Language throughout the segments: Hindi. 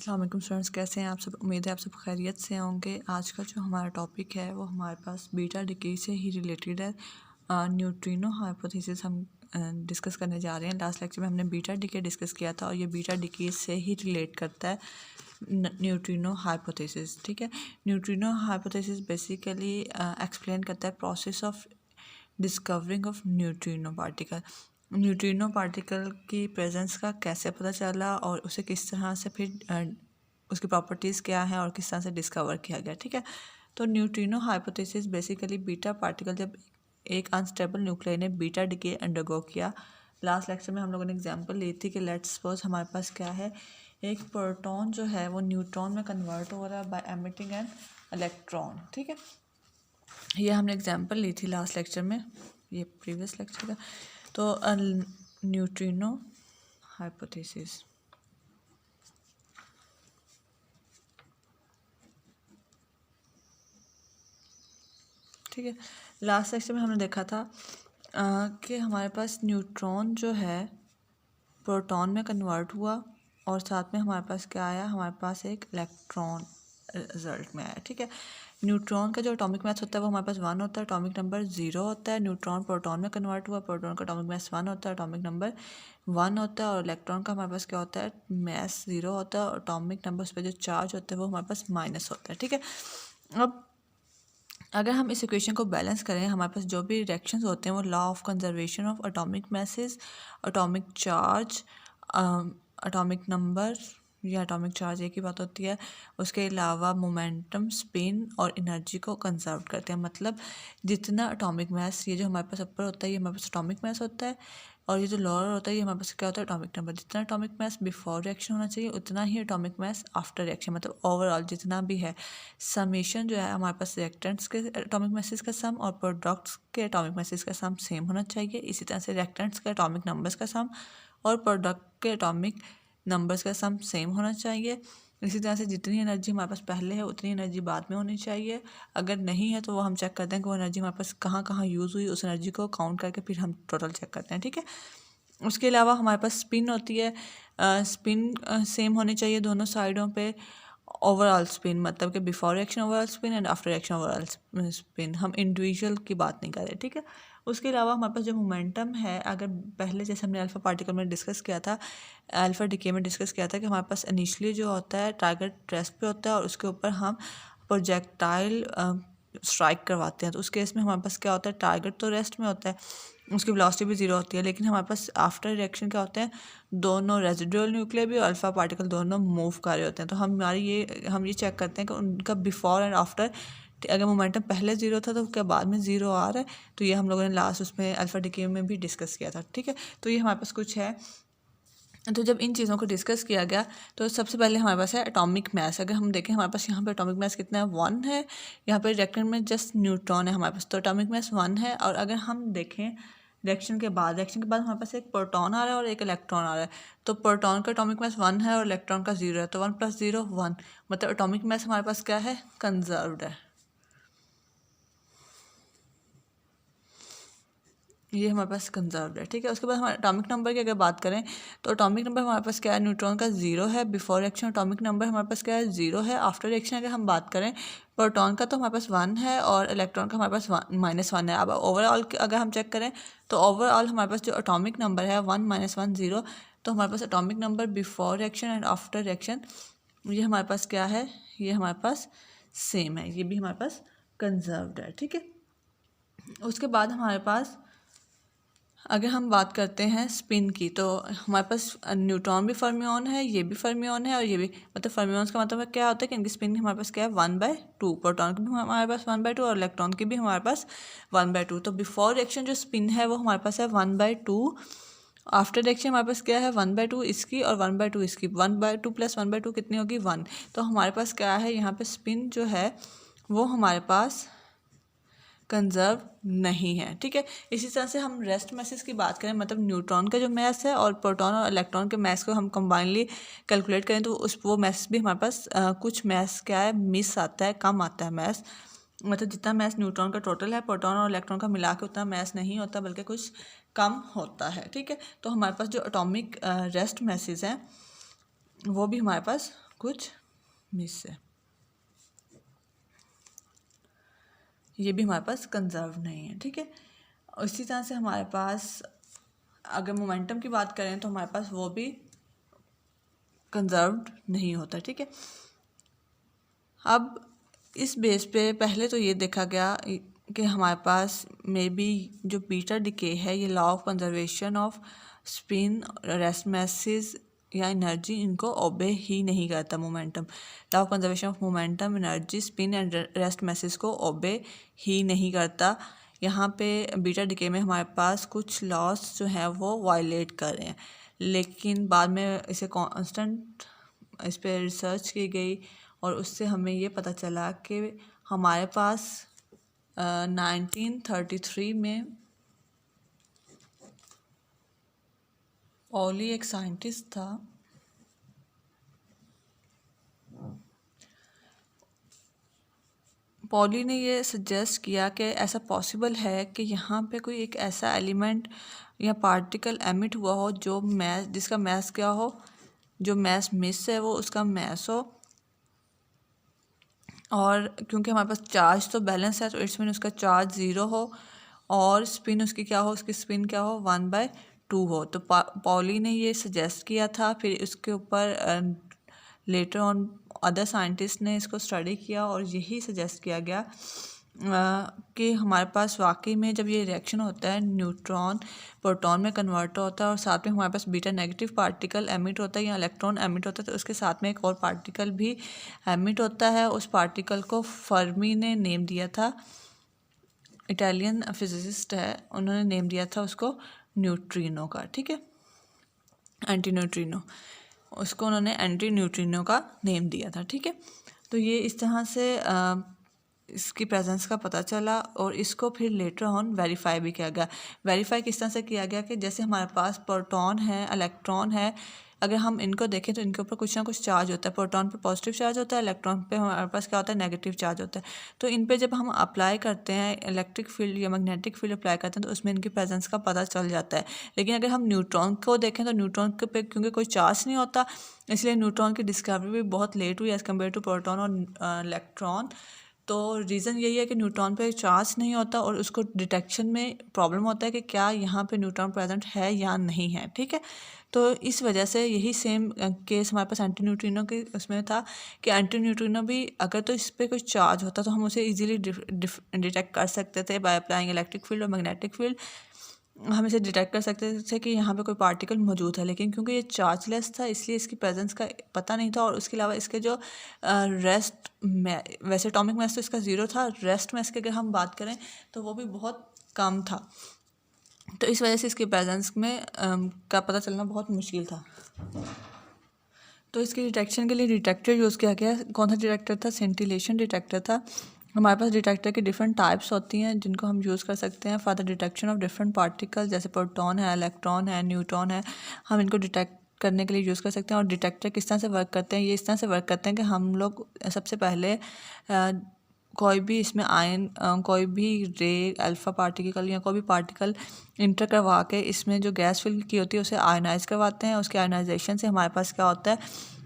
अस्सलाम वालेकुम स्टूडेंट्स, कैसे हैं आप सब। उम्मीद है आप सब खैरियत से होंगे। आज का जो हमारा टॉपिक है वो हमारे पास बीटा डिके से ही रिलेटेड है। न्यूट्रिनो हाइपोथेसिस हम डिस्कस करने जा रहे हैं। लास्ट लेक्चर में हमने बीटा डिके डिस्कस किया था और ये बीटा डिके से ही रिलेट करता है न्यूट्रिनो हाइपोथेसिस। ठीक है, न्यूट्रिनो हाइपोथेसिस बेसिकली एक्सप्लेन करता है process of discovering of neutrino particle. Neutrino particle की प्रेजेंस का कैसे पता चला और उसे किस तरह से फिर उसकी प्रॉपर्टीज़ क्या हैं और किस तरह से डिस्कवर किया गया। ठीक है, तो neutrino hypothesis basically beta particle जब एक अनस्टेबल न्यूक्लियर ने बीटा डिके अंडरगो किया। लास्ट लेक्चर में हम लोगों ने एग्जांपल ली थी कि लेट्स सपोज हमारे पास क्या है, एक प्रोटॉन जो है वो न्यूट्रॉन में कन्वर्ट हो रहा है बाय एमिटिंग एन इलेक्ट्रॉन। ठीक है, ये हमने एग्जांपल ली थी लास्ट लेक्चर में, ये प्रीवियस लेक्चर का। तो न्यूट्रिनो हाइपोथेसिस, ठीक है, लास्ट लेक्चर में हमने देखा था कि हमारे पास न्यूट्रॉन जो है प्रोटॉन में कन्वर्ट हुआ और साथ में हमारे पास क्या आया, हमारे पास एक इलेक्ट्रॉन रिजल्ट में आया। ठीक है, न्यूट्रॉन का जो एटॉमिक मास होता है वो हमारे पास 1 होता है, एटॉमिक नंबर 0 होता है। न्यूट्रॉन प्रोटॉन में कन्वर्ट हुआ, प्रोटॉन का एटॉमिक मास 1 होता है, एटॉमिक नंबर 1 होता है। और इलेक्ट्रॉन का हमारे पास क्या होता है, मास 0 होता है और एटॉमिक नंबर उस पर जो चार्ज होता है वो हमारे पास माइनस होता है। ठीक है, अब अगर हम इस इक्वेशन को बैलेंस करें, हमारे पास जो भी रिएक्शंस होते हैं वो law of conservation of atomic message, atomic charge, atomic number या एटॉमिक चार्ज एक ही बात होती है, उसके अलावा मोमेंटम, स्पिन और एनर्जी को कंजर्व करते हैं। मतलब जितना एटॉमिक मास, ये जो हमारे पास अपर होता है ये हमारे पास एटॉमिक मास होता है और ये जो लोअर होता है ये हमारे पास क्या होता है, एटॉमिक नंबर। जितना एटॉमिक मास बिफोर रिएक्शन होना चाहिए उतना ही एटॉमिक मास आफ्टर रिएक्शन, मतलब ओवरऑल जितना भी है समेशन जो है हमारे पास रिएक्टेंट्स के एटॉमिक मासेस का सम और प्रोडक्ट्स के एटॉमिक मासेस का सम सेम होना चाहिए। इसी तरह से रिएक्टेंट्स के एटॉमिक नंबर्स का सम और प्रोडक्ट के एटॉमिक नंबर्स का सम सेम होना चाहिए। इसी तरह से जितनी एनर्जी हमारे पास पहले है उतनी एनर्जी बाद में होनी चाहिए। अगर नहीं है तो वो हम चेक करते हैं कि वो एनर्जी हमारे पास कहाँ कहाँ यूज़ हुई, उस एनर्जी को काउंट करके फिर हम टोटल चेक करते हैं। ठीक है, उसके अलावा हमारे पास स्पिन होती है, स्पिन सेम होनी चाहिए दोनों साइडों पे। ओवरऑल स्पिन मतलब कि before reaction overall spin and after reaction overall spin, हम इंडिविजुअल की बात नहीं कर रहे। ठीक है, उसके अलावा हमारे पास जो मोमेंटम है, अगर पहले जैसे हमने अल्फ़ा पार्टिकल में डिस्कस किया था, अल्फ़ा डिके में डिस्कस किया था कि हमारे पास इनिशियली जो होता है टारगेट रेस्ट पे होता है और उसके ऊपर हम प्रोजेक्टाइल स्ट्राइक करवाते हैं। तो उस केस में हमारे पास क्या होता है, टारगेट तो रेस्ट में होता है, उसकी वेलोसिटी भी 0 होती है, लेकिन हमारे पास आफ्टर रिएक्शन क्या होते हैं, दोनों रेजिडुअल न्यूक्लियर भी और अल्फ़ा पार्टिकल दोनों मूव कर रहे होते हैं। तो हम ये चेक करते हैं कि उनका बिफोर एंड आफ्टर, अगर मोमेंटम पहले 0 था तो क्या बाद में 0 आ रहा है। तो ये हम लोगों ने लास्ट उसमें अल्फ़ा डिके में भी डिस्कस किया था। ठीक है, तो ये हमारे पास कुछ है। तो जब इन चीज़ों को डिस्कस किया गया तो सबसे पहले हमारे पास है एटॉमिक मास। अगर हम देखें हमारे पास यहाँ पे एटॉमिक मास कितना है, 1 है। यहाँ पे रिएक्टेंट में जस्ट न्यूट्रॉन है हमारे पास, तो एटॉमिक मास 1 है। और अगर हम देखें रिएक्शन के बाद हमारे पास एक प्रोटॉन आ रहा है और एक इलेक्ट्रॉन आ रहा है। तो प्रोटॉन का एटॉमिक मास 1 है और इलेक्ट्रॉन का 0 है, तो 1 + 0 1, मतलब एटॉमिक मास हमारे पास क्या है, कंजर्व्ड है। ये हमारे पास कंजर्व्ड है। ठीक है, उसके बाद हमारे एटॉमिक नंबर की अगर बात करें तो एटॉमिक नंबर हमारे पास क्या है, न्यूट्रॉन का 0 है। बिफोर रिएक्शन एटॉमिक नंबर हमारे पास क्या है, 0 है। आफ्टर रिएक्शन अगर हम बात करें प्रोटॉन का तो हमारे पास 1 है और इलेक्ट्रॉन का हमारे पास -1 है। अब ओवरऑल अगर हम चेक करें तो ओवरऑल हमारे पास जो एटॉमिक नंबर है 1 - 1 0, तो हमारे पास atomic number before reaction and after reaction ये हमारे पास क्या है, ये हमारे पास सेम है, ये भी हमारे पास कंजर्व्ड है। ठीक है, उसके बाद हमारे पास अगर हम बात करते हैं स्पिन की, तो हमारे पास न्यूट्रॉन भी फर्मियन है, ये भी फर्मियन है और ये भी, मतलब फर्मियंस का मतलब क्या होता है कि इनकी स्पिन हमारे पास क्या है, 1/2। प्रोटॉन की भी हमारे पास 1/2 और इलेक्ट्रॉन की भी हमारे पास 1/2। तो बिफोर रिएक्शन जो स्पिन है वो हमारे पास है 1/2। आफ्टर रिएक्शन हमारे पास क्या है, 1/2 इसकी और 1/2 इसकी। 1/2 + 1/2 कितनी होगी, 1। तो हमारे पास क्या है, यहाँ पे स्पिन जो है वो हमारे पास कंजर्व नहीं है। ठीक है, इसी तरह से हम रेस्ट मैसेज की बात करें, मतलब न्यूट्रॉन का जो मैस है और प्रोटॉन और इलेक्ट्रॉन के मैस को हम कंबाइनली कैलकुलेट करें तो वो मैस भी हमारे पास कुछ मैस क्या है, मिस आता है, कम आता है मैस। मतलब जितना मैस न्यूट्रॉन का टोटल है, प्रोटॉन और इलेक्ट्रॉन का मिला के उतना मैस नहीं होता बल्कि कुछ कम होता है। ठीक है, तो हमारे पास जो एटॉमिक रेस्ट मैसेज हैं वो भी हमारे पास कुछ मिस है, ये भी हमारे पास कंजर्व नहीं है। ठीक है, इसी तरह से हमारे पास अगर मोमेंटम की बात करें तो हमारे पास वो भी कंजर्व्ड नहीं होता। ठीक है, अब इस बेस पे पहले तो ये देखा गया कि हमारे पास मे बी जो बीटा डिके है ये law of conservation off spin, rest message या एनर्जी इनको ओबे ही नहीं करता। Momentum, law of conservation of momentum, energy, spin and rest message को ओबे ही नहीं करता। यहाँ पे बीटा डिके में हमारे पास कुछ लॉस जो है वो वायलेट कर रहे हैं, लेकिन बाद में इसे कांस्टेंट इस पर रिसर्च की गई और उससे हमें ये पता चला कि हमारे पास 1933 में पॉली एक साइंटिस्ट था, पॉली ने ये सजेस्ट किया कि ऐसा पॉसिबल है कि यहाँ पे कोई एक ऐसा एलिमेंट या पार्टिकल एमिट हुआ हो जो मैस, जिसका मैस क्या हो, जो मैस मिस है वो उसका मैस हो, और क्योंकि हमारे पास चार्ज तो बैलेंस है तो इट्स मीन उसका चार्ज 0 हो और स्पिन उसकी क्या हो, उसकी स्पिन क्या हो 1/2 हो। तो पॉली ने ये सजेस्ट किया था, फिर उसके ऊपर लेटर ऑन अदर साइंटिस्ट ने इसको स्टडी किया और यही सजेस्ट किया गया कि हमारे पास वाकई में जब ये रिएक्शन होता है न्यूट्रॉन प्रोटॉन में कन्वर्ट होता है और साथ में हमारे पास बीटा नेगेटिव पार्टिकल एमिट होता है या इलेक्ट्रॉन एमिट होता है, तो उसके साथ में एक और पार्टिकल भी एमिट होता है। उस पार्टिकल को फर्मी ने नेम दिया था, इटालियन फिजिसिस्ट है, उन्होंने नेम दिया था उसको न्यूट्रिनो का। ठीक है, एंटी न्यूट्रिनो, उसको उन्होंने एंटी न्यूट्रिनो का नेम दिया था। ठीक है, तो ये इस तरह से इसकी प्रेजेंस का पता चला और इसको फिर लेटर ऑन वेरीफाई भी किया गया। वेरीफाई किस तरह से किया गया कि जैसे हमारे पास प्रोटॉन है, इलेक्ट्रॉन है, अगर हम इनको देखें तो इनके ऊपर कुछ ना कुछ चार्ज होता है। प्रोटॉन पे पॉजिटिव चार्ज होता है, इलेक्ट्रॉन पे हमारे पास क्या होता है, नेगेटिव चार्ज होता है। तो इन पे जब हम अप्लाई करते हैं इलेक्ट्रिक फील्ड या मैग्नेटिक फील्ड अप्लाई करते हैं तो उसमें इनकी प्रेजेंस का पता चल जाता है। लेकिन अगर हम न्यूट्रॉन को देखें तो न्यूट्रॉन के पे क्योंकि कोई चार्ज नहीं होता, इसलिए न्यूट्रॉन की डिस्कवरी भी बहुत लेट हुई एज़ कम्पेयर टू प्रोटॉन और इलेक्ट्रॉन। तो रीज़न यही है कि न्यूट्रॉन पे चार्ज नहीं होता और उसको डिटेक्शन में प्रॉब्लम होता है कि क्या यहाँ पे न्यूट्रॉन प्रेजेंट है या नहीं है। ठीक है, तो इस वजह से यही सेम केस हमारे पास एंटी न्यूट्रिनो के उसमें था कि एंटी न्यूट्रिनो भी अगर तो इस पर कोई चार्ज होता तो हम उसे इजीली डिटेक्ट कर सकते थे बाय अप्लाइंग इलेक्ट्रिक फील्ड और मैग्नेटिक फील्ड। हम इसे डिटेक्ट कर सकते थे कि यहाँ पे कोई पार्टिकल मौजूद है, लेकिन क्योंकि ये चार्जलेस था इसलिए इसकी प्रेजेंस का पता नहीं था। और उसके अलावा इसके जो रेस्ट में, वैसे एटॉमिक मास तो इसका 0 था, रेस्ट मास की अगर हम बात करें तो वो भी बहुत कम था। तो इस वजह से इसकी प्रेजेंस में का पता चलना बहुत मुश्किल था। तो इसके डिटेक्शन के लिए डिटेक्टर यूज़ किया गया। कौन सा डिटेक्टर था, सेंटिलेशन डिटेक्टर था। हमारे पास डिटेक्टर की डिफरेंट टाइप्स होती हैं जिनको हम यूज़ कर सकते हैं for the detection of different particle, जैसे प्रोटॉन है, इलेक्ट्रॉन है, न्यूट्रॉन है, हम इनको डिटेक्ट करने के लिए यूज़ कर सकते हैं। और डिटेक्टर किस तरह से वर्क करते हैं, ये इस तरह से वर्क करते हैं कि हम लोग सबसे पहले कोई भी इसमें आयन, कोई भी रे, अल्फ़ा पार्टिकल या कोई भी पार्टिकल इंटर करवा के इसमें जो गैस फिल की होती है उसे आयनाइज करवाते हैं। उसके आयनाइजेशन से हमारे पास क्या होता है,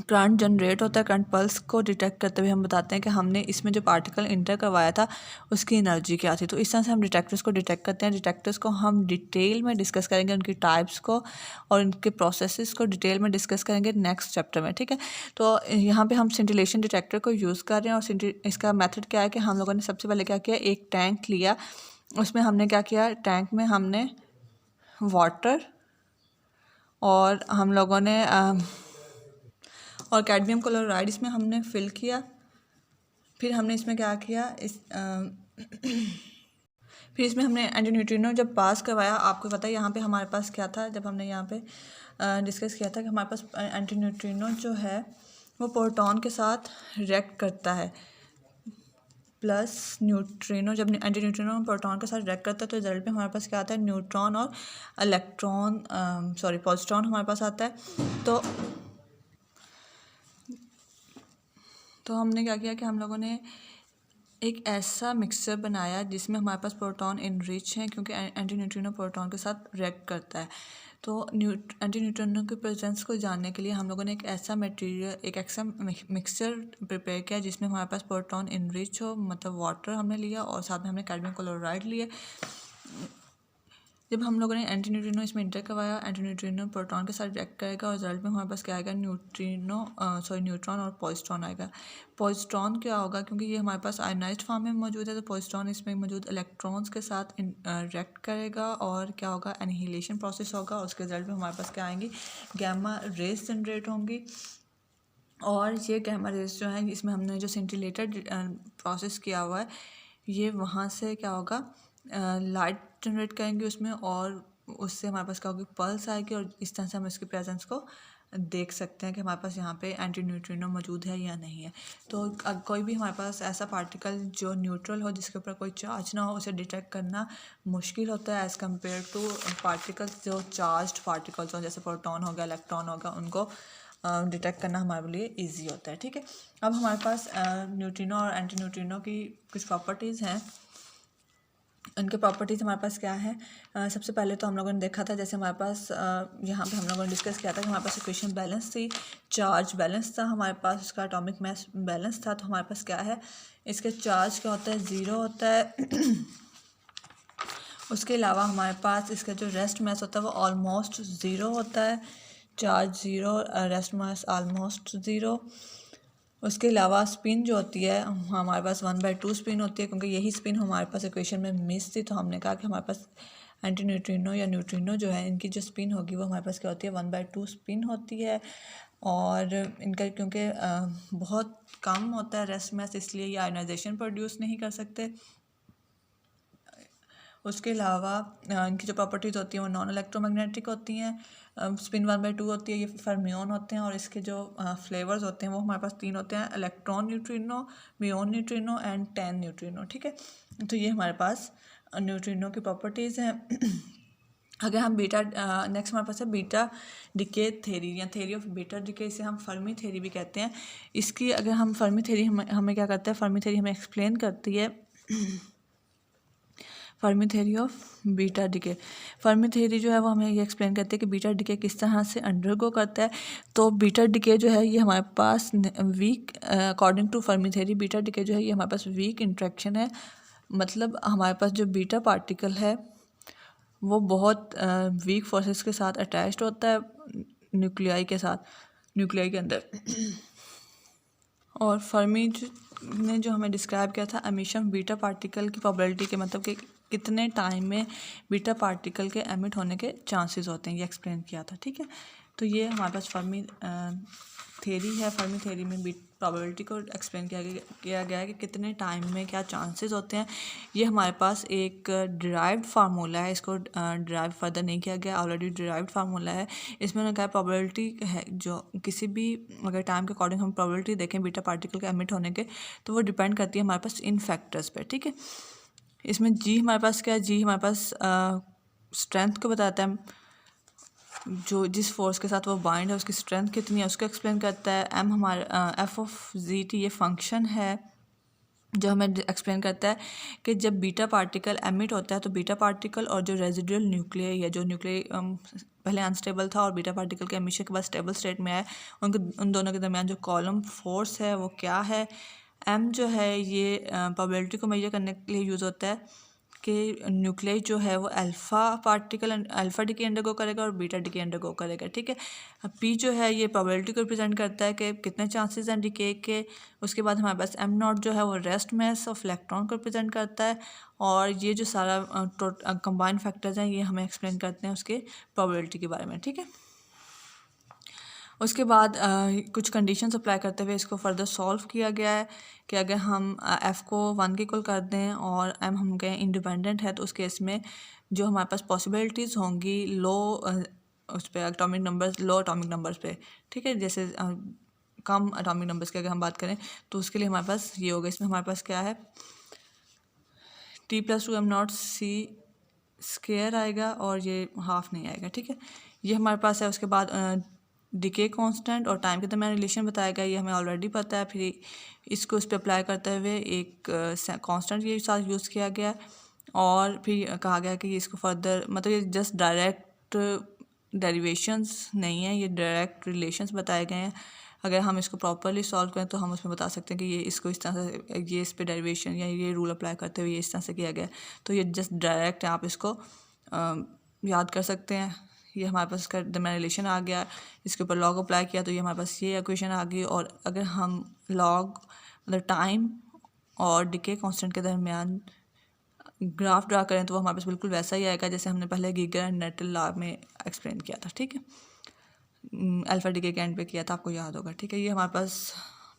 करंट जनरेट होता है। करंट पल्स को डिटेक्ट करते हुए हम बताते हैं कि हमने इसमें जो पार्टिकल इंटर करवाया था उसकी एनर्जी क्या थी। तो इस तरह से हम डिटेक्टर्स को डिटेक्ट करते हैं। डिटेक्टर्स को हम डिटेल में डिस्कस करेंगे, उनकी टाइप्स को और उनके प्रोसेसेस को डिटेल में डिस्कस करेंगे नेक्स्ट चैप्टर में। ठीक है, तो यहाँ पे हम सेंटिलेशन डिटेक्टर को यूज़ कर रहे हैं और इसका मेथड क्या है कि हम लोगों ने सबसे पहले क्या किया, एक टैंक लिया, उसमें हमने क्या किया, टैंक में हमने वाटर और हम लोगों ने और कैडमियम क्लोराइड इसमें हमने फिल किया। फिर हमने इसमें क्या किया, फिर इसमें हमने एंटी न्यूट्रिनो जब पास करवाया, आपको पता है यहाँ पे हमारे पास क्या था, जब हमने यहाँ पे डिस्कस किया था कि हमारे पास एंटी न्यूट्रिनो जो है वो प्रोटॉन के साथ रिएक्ट करता है, प्लस न्यूट्रिनो, जब एंटी न्यूट्रिनो प्रोटॉन के साथ रिएक्ट करता है तो रिजल्ट में हमारे पास क्या आता है, न्यूट्रॉन और इलेक्ट्रॉन, पॉजिट्रॉन हमारे पास आता है। तो हमने क्या किया कि हम लोगों ने एक ऐसा मिक्सचर बनाया जिसमें हमारे पास प्रोटॉन इनरिच हैं, क्योंकि एंटी न्यूट्रिनो प्रोटॉन के साथ रिएक्ट करता है। तो एंटी न्यूट्रिनो के प्रेजेंस को जानने के लिए हम लोगों ने एक ऐसा मटेरियल, एक ऐसा मिक्सचर प्रिपेयर किया जिसमें हमारे पास प्रोटॉन इनरिच हो, मतलब वाटर हमने लिया और साथ में हमने कैडमियम क्लोराइड लिए। जब हम लोगों ने एंटी न्यूट्रिनो इसमें इंटर करवाया, एंटी न्यूट्रिनो प्रोटॉन के साथ रिएक्ट करेगा और रिजल्ट में हमारे पास क्या आएगा, न्यूट्रॉन और पॉजिट्रॉन आएगा। पॉजिट्रॉन क्या होगा, क्योंकि ये हमारे पास आयनाइज्ड फॉर्म में मौजूद है, तो पॉजिट्रॉन इसमें मौजूद इलेक्ट्रॉन्स के साथ रिएक्ट करेगा और क्या होगा, एनिहिलेशन प्रोसेस होगा और उसके रिजल्ट में हमारे पास क्या आएंगी, गैमा रेज जनरेट होंगी। और ये गैमा रेज जो है, इसमें हमने जो सेंटिलेटेड प्रोसेस किया हुआ है, ये वहाँ से क्या होगा, लाइट जनरेट करेंगे उसमें और उससे हमारे पास क्या होगी, पल्स आएगी और इस तरह से हम इसकी प्रेजेंस को देख सकते हैं कि हमारे पास यहाँ पे एंटी न्यूट्रिनो मौजूद है या नहीं है। तो कोई भी हमारे पास ऐसा पार्टिकल जो न्यूट्रल हो, जिसके ऊपर कोई चार्ज ना हो, उसे डिटेक्ट करना मुश्किल होता है एज़ कम्पेयर टू पार्टिकल्स जो चार्ज्ड पार्टिकल्स हो, जैसे प्रोटॉन हो गया, इलेक्ट्रॉन होगा, उनको डिटेक्ट करना हमारे लिए इजी होता है। ठीक है, अब हमारे पास न्यूट्रिनो और एंटी न्यूट्रिनो की कुछ प्रॉपर्टीज़ हैं। उनके प्रॉपर्टीज़ हमारे पास क्या है, सबसे पहले तो हम लोगों ने देखा था, जैसे हमारे पास यहाँ पे हम लोगों ने डिस्कस किया था कि हमारे पास इक्वेशन बैलेंस थी, चार्ज बैलेंस था हमारे पास, उसका एटॉमिक मास बैलेंस था। तो हमारे पास क्या है, इसके चार्ज क्या होता है, ज़ीरो होता है। उसके अलावा हमारे पास इसका जो रेस्ट मास होता है वो ऑलमोस्ट ज़ीरो होता है, charge zero, rest mass almost zero. उसके अलावा स्पिन जो होती है हमारे पास 1/2 स्पिन होती है, क्योंकि यही स्पिन हमारे पास इक्वेशन में मिस थी। तो हमने कहा कि हमारे पास एंटी न्यूट्रिनो या न्यूट्रिनो जो है, इनकी जो स्पिन होगी वो हमारे पास क्या होती है, 1/2 स्पिन होती है। और इनका क्योंकि बहुत कम होता है रेस्ट मास, इसलिए ये आयोनाइजेशन प्रोड्यूस नहीं कर सकते। उसके अलावा इनकी जो प्रॉपर्टीज़ होती हैं वो नॉन इलेक्ट्रोमैग्नेटिक होती हैं, स्पिन 1/2 होती है, ये फर्मियोन होते हैं। और इसके जो फ्लेवर्स होते हैं वो हमारे पास 3 होते हैं, electron neutrino, muon neutrino and tau neutrino. ठीक है, तो ये हमारे पास न्यूट्रिनो की प्रॉपर्टीज़ हैं। अगर हम बीटा नेक्स्ट हमारे पास है बीटा डिके थेरी या थेरी ऑफ बीटा डिके, इसे हम फर्मी थेरी भी कहते हैं। इसकी अगर हम फर्मी थेरी हमें क्या करता है, फर्मी थेरी हमें एक्सप्लेन करती है Fermi theory of beta decay. Fermi theory जो है वो हमें ये एक्सप्लेन करती है कि बीटा डिके किस तरह से अंडरगो करता है। तो बीटा डिके जो है ये हमारे पास weak, according to Fermi theory, beta decay जो है ये हमारे पास वीक इंट्रैक्शन है। मतलब हमारे पास जो बीटा पार्टिकल है वो बहुत वीक फोर्सेस के साथ अटैच्ड होता है न्यूक्लियाई के साथ, न्यूक्लियाई के अंदर। और फर्मी ने जो हमें डिस्क्राइब किया था एमिशन बीटा पार्टिकल की प्रोबेबिलिटी के, मतलब कि कितने टाइम में बीटा पार्टिकल के एमिट होने के चांसेस होते हैं, ये एक्सप्लेन किया था। ठीक है, तो ये हमारे पास फर्मी थ्योरी है। फर्मी थ्योरी में प्रोबेबिलिटी को एक्सप्लेन किया गया है कि कितने टाइम में क्या चांसेस होते हैं। ये हमारे पास एक डिराइव्ड फार्मूला है, इसको डिराइव फर्दर नहीं किया गया, ऑलरेडी डिराइव्ड फार्मूला है। इसमें उन्होंने कहा प्रोबेबिलिटी है जो किसी भी अगर टाइम के अकॉर्डिंग हम प्रोबेबिलिटी देखें बीटा पार्टिकल के एमिट होने के, तो वो डिपेंड करती है हमारे पास इन फैक्टर्स पर। ठीक है, इसमें जी हमारे पास क्या है, जी हमारे पास स्ट्रेंथ को बताता है, जो जिस फोर्स के साथ वो बाइंड है उसकी स्ट्रेंथ कितनी है उसको एक्सप्लेन करता है। एम हमारा एफ ऑफ जी टी ये फंक्शन है जो हमें एक्सप्लेन करता है कि जब बीटा पार्टिकल एमिट होता है तो बीटा पार्टिकल और जो रेजिडुअल न्यूक्लियाई है, जो न्यूक्लियाई पहले अनस्टेबल था और बीटा पार्टिकल के एमिशन के बाद स्टेबल स्टेट में आया, उन दोनों के दरमियान जो कॉलम फोर्स है वो क्या है। एम जो है ये प्रोबेबिलिटी को मेजर करने के लिए यूज़ होता है कि न्यूक्लियाई जो है वो अल्फ़ा डिके अंडरगो करेगा और बीटा डिके अंडरगो करेगा। ठीक है, पी जो है ये प्रोबेबिलिटी को रिप्रेजेंट करता है कि कितने चांसेस हैं डिके के। उसके बाद हमारे पास एम नॉट जो है वो रेस्ट मास ऑफ इलेक्ट्रॉन को रिप्रेजेंट करता है। और ये जो सारा कंबाइंड फैक्टर्स हैं ये हमें एक्सप्लेन करते हैं उसके प्रोबेबिलिटी के बारे में। ठीक है, उसके बाद कुछ कंडीशंस अप्लाई करते हुए इसको फर्दर सॉल्व किया गया है कि अगर हम एफ़ को 1 के इक्वल कर दें और एम हम कहें इंडिपेंडेंट है, तो उस केस में जो हमारे पास पॉसिबिलिटीज़ होंगी लो उस पर एटॉमिक नंबर्स, लो एटॉमिक नंबर्स पे। ठीक है, जैसे कम एटॉमिक नंबर्स की अगर हम बात करें तो उसके लिए हमारे पास ये होगा। इसमें हमारे पास क्या है, T+2m0 C² आएगा और ये हाफ नहीं आएगा। ठीक है, ये हमारे पास है। उसके बाद डिके कांस्टेंट और टाइम के दरमियान रिलेशन बताया गया, ये हमें ऑलरेडी पता है। फिर इसको इस पर अप्लाई करते हुए एक कांस्टेंट ये साथ यूज़ किया गया और फिर कहा गया कि इसको फर्दर मतलब ये जस्ट डायरेक्ट डेरिवेशंस नहीं है, ये डायरेक्ट रिलेशंस बताए गए हैं। अगर हम इसको प्रॉपरली सॉल्व करें तो हम उसमें बता सकते हैं कि ये इसको इस तरह से ये इस पे डेरिवेशन या ये रूल अप्लाई करते हुए ये इस तरह से किया गया। तो ये जस्ट डायरेक्ट आप इसको याद कर सकते हैं। ये हमारे पास इसका दरमियान रिलेशन आ गया, इसके ऊपर लॉग अप्लाई किया तो ये हमारे पास ये इक्वेशन आ गई। और अगर हम लॉग मतलब टाइम और डिके कांस्टेंट के दरमियान ग्राफ ड्रा करें तो वो हमारे पास बिल्कुल वैसा ही आएगा जैसे हमने पहले गीगर एंड नेटल लॉ में एक्सप्लेन किया था। ठीक है, अल्फा डिके के एंड पे किया था, आपको याद होगा। ठीक है, ये हमारे पास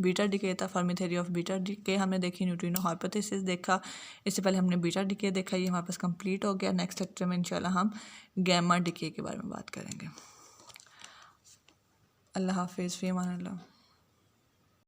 बीटा डिके था, Fermi theory of beta decay हमने देखी, न्यूट्रिनो हाइपोथेसिस देखा, इससे पहले हमने बीटा डिके देखा, ये हमारे पास कंप्लीट हो गया। नेक्स्ट लेक्चर में इंशाल्लाह हम गैमा डिके के बारे में बात करेंगे। अल्लाह हाफिज़, फ़ी अमान अल्लाह।